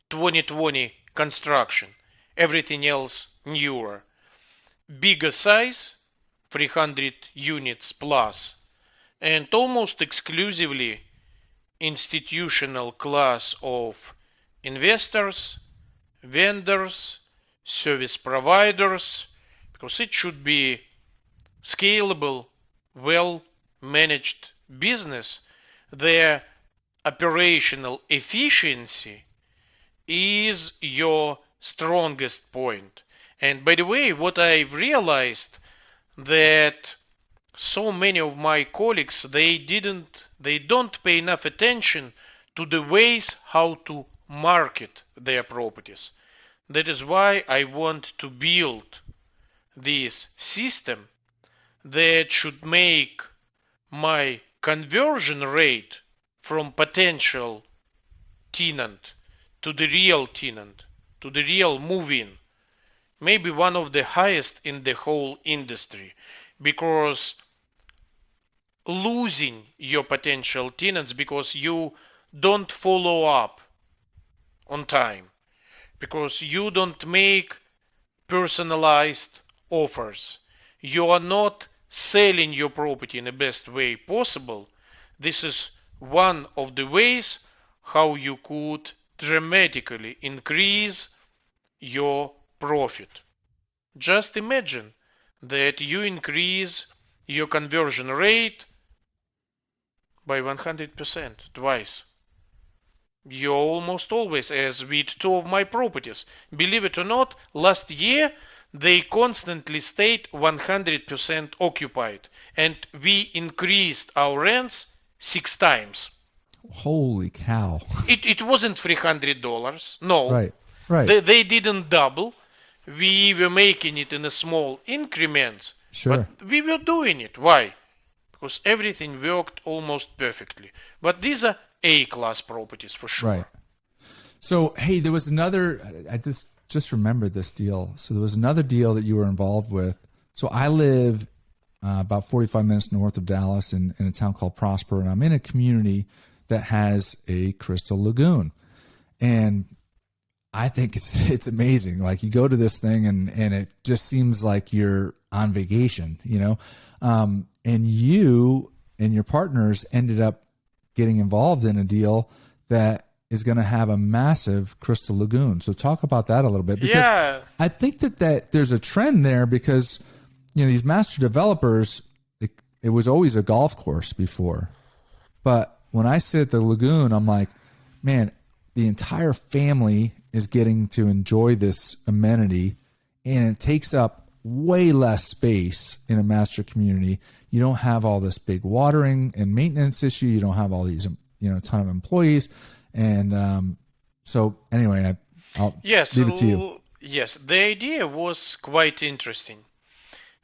2020 construction, everything else newer, bigger size, 300 units plus, and almost exclusively institutional class of investors, vendors, service providers, because it should be scalable, well managed business. Their operational efficiency is your strongest point. And by the way, what I've realized that so many of my colleagues, they don't pay enough attention to the ways how to market their properties. That is why I want to build this system that should make my conversion rate from potential tenant to the real tenant, to the real move-in, maybe one of the highest in the whole industry, because losing your potential tenants because you don't follow up on time, because you don't make personalized offers, you are not selling your property in the best way possible. This is one of the ways how you could dramatically increase your profit. Just imagine that you increase your conversion rate by 100%, twice. You almost always, as with 2 of my properties, believe it or not, last year they constantly stayed 100% occupied, and we increased our rents 6 times. Holy cow. It wasn't $300. No. Right. They didn't double. We were making it in a small increments. Sure. But we were doing it. Why? Because everything worked almost perfectly. But these are A-class properties for sure. Right. So, hey, there was another, I just remembered this deal. So there was another deal that you were involved with. So I live about 45 minutes north of Dallas in a town called Prosper, and I'm in a community that has a crystal lagoon. And I think it's amazing. Like, you go to this thing and it just seems like you're on vacation, you know? And you and your partners ended up getting involved in a deal that is going to have a massive crystal lagoon. So talk about that a little bit, because I think that there's a trend there, because, you know, these master developers, it was always a golf course before. But when I sit at the lagoon, I'm like, man, the entire family is getting to enjoy this amenity, and it takes up way less space in a master community. You don't have all this big watering and maintenance issue. You don't have all these, you know, ton of employees. And so anyway, I'll leave it to you. Yes, the idea was quite interesting.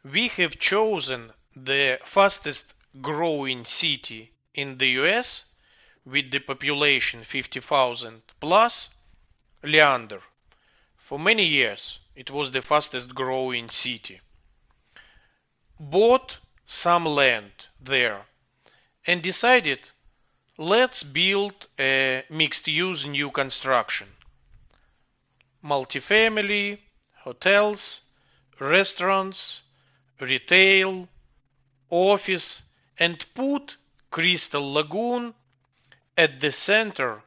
We have chosen the fastest growing city in the US with the population 50,000 plus, Leander. For many years, it was the fastest growing city. Bought some land there and decided, let's build a mixed-use new construction. Multifamily, hotels, restaurants, retail, office, and put Crystal Lagoon at the center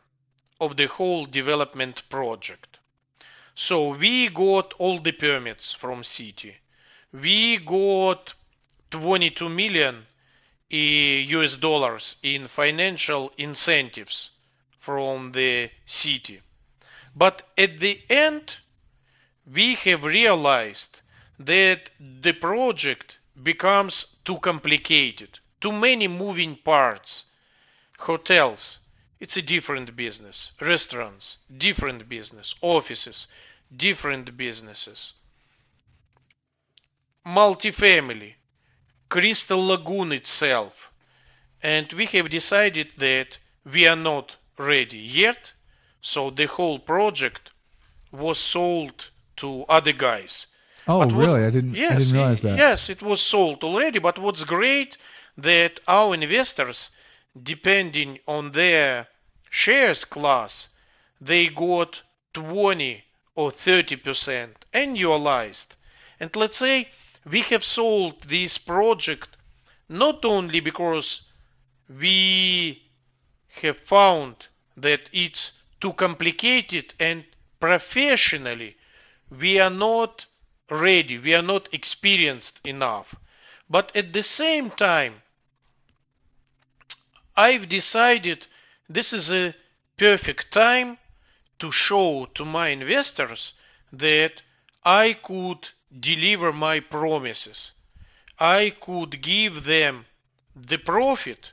of the whole development project. So we got all the permits from city. We got 22 million US dollars in financial incentives from the city. But at the end, we have realized that the project becomes too complicated, too many moving parts. Hotels, it's a different business. Restaurants, different business. Offices, different businesses. multifamily, Crystal Lagoon itself, and we have decided that we are not ready yet, so the whole project was sold to other guys. Oh, But what, really? I didn't realize that. yes, it was sold already, but what's great that our investors, depending on their shares class, they got 20 or 30% annualized. And let's say we have sold this project not only because we have found that it's too complicated and professionally we are not ready, we are not experienced enough. But at the same time, I've decided this is a perfect time to show to my investors that I could deliver my promises. I could give them the profit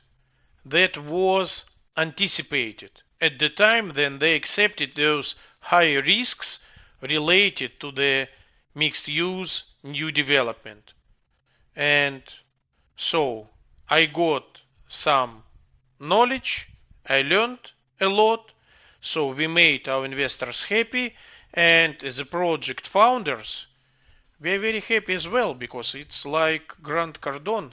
that was anticipated at the time then they accepted those high risks related to the mixed use new development. And so I got some knowledge, I learned a lot, so we made our investors happy, and as a project founders, we are very happy as well because it's like Grant Cardone,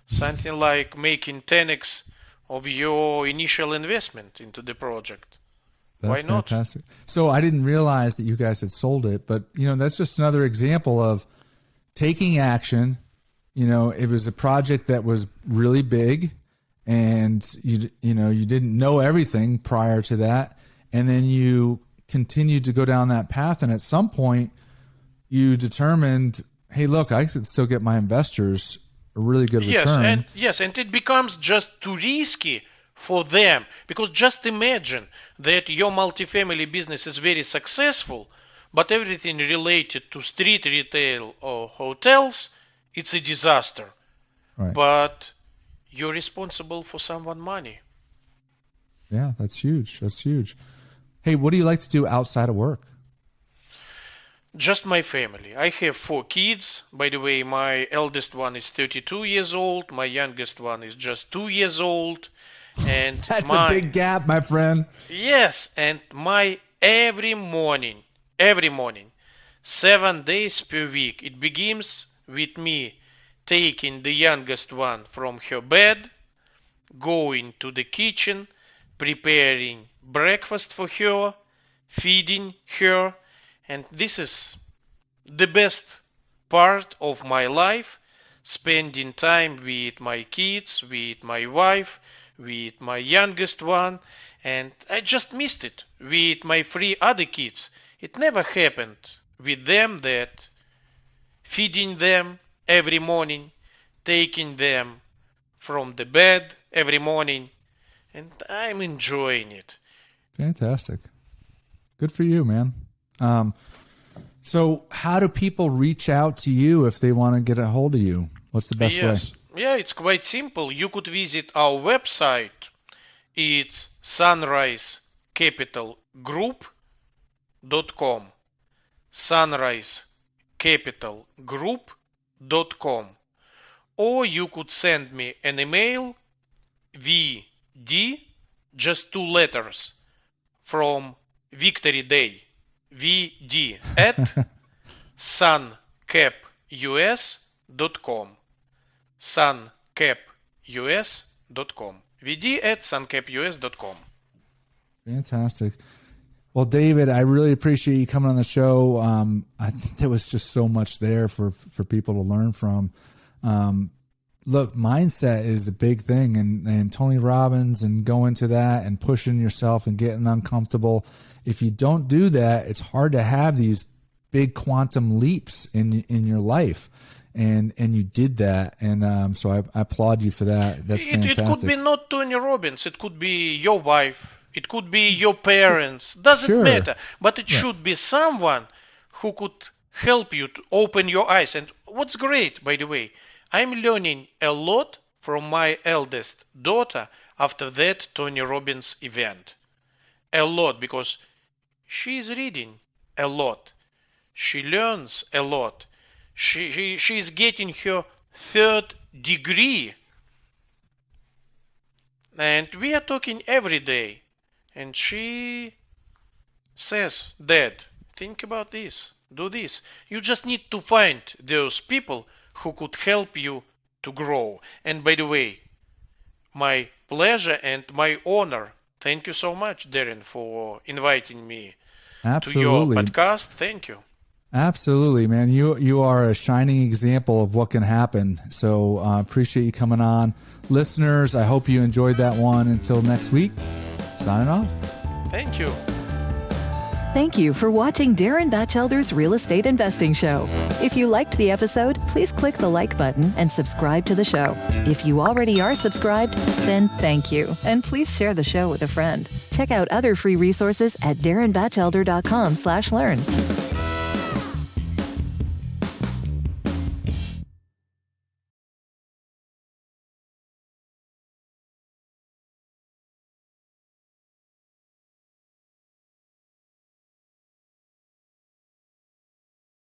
something like making 10x of your initial investment into the project. That's Why not? fantastic. So I didn't realize that you guys had sold it, but that's just another example of taking action. It was a project that was really big, and you didn't know everything prior to that, and then you continued to go down that path, and at some point you determined, hey, look, I could still get my investors a really good return. And it becomes just too risky for them, because just imagine that your multifamily business is very successful, but everything related to street retail or hotels, it's a disaster. Right. But you're responsible for someone's money. Yeah, that's huge. That's huge. Hey, what do you like to do outside of work? Just my family. I have 4 kids. By the way, my eldest one is 32 years old. My youngest one is just 2 years old. And That's a big gap, my friend. Yes, and my every morning, 7 days per week, it begins with me taking the youngest one from her bed, going to the kitchen, preparing breakfast for her, feeding her, and this is the best part of my life, spending time with my kids, with my wife, with my youngest one, and I just missed it with my 3 other kids. It never happened with them that feeding them every morning, taking them from the bed every morning, and I'm enjoying it. Fantastic. Good for you, man. So how do people reach out to you if they want to get a hold of you? What's the best way? Yeah, it's quite simple. You could visit our website. It's sunrisecapitalgroup.com. sunrisecapitalgroup.com. Or you could send me an email, VD, just 2 letters, from Victory Day, VD at suncapus.com. suncapus.com. VD at suncapus.com. Fantastic. Well, David, I really appreciate you coming on the show. I think there was just so much there for people to learn from. Look, mindset is a big thing, and Tony Robbins and going to that and pushing yourself and getting uncomfortable. If you don't do that, it's hard to have these big quantum leaps in your life. And you did that, and so I applaud you for that. That's fantastic. It could be not Tony Robbins. It could be your wife. It could be your parents. Doesn't matter. But it should be someone who could help you to open your eyes. And what's great, by the way, I'm learning a lot from my eldest daughter after that Tony Robbins event. A lot, because she's reading a lot. She learns a lot. She's getting her third degree. And we are talking every day. And she says, Dad, think about this. Do this. You just need to find those people who could help you to grow. And by the way, my pleasure and my honor. Thank you so much, Darren, for inviting me to your podcast. Thank you. Absolutely, man. You are a shining example of what can happen. So appreciate you coming on. Listeners, I hope you enjoyed that one. Until next week, signing off. Thank you. Thank you for watching Darren Batchelder's Real Estate Investing Show. If you liked the episode, please click the like button and subscribe to the show. If you already are subscribed, then thank you. And please share the show with a friend. Check out other free resources at darrenbatchelder.com/learn.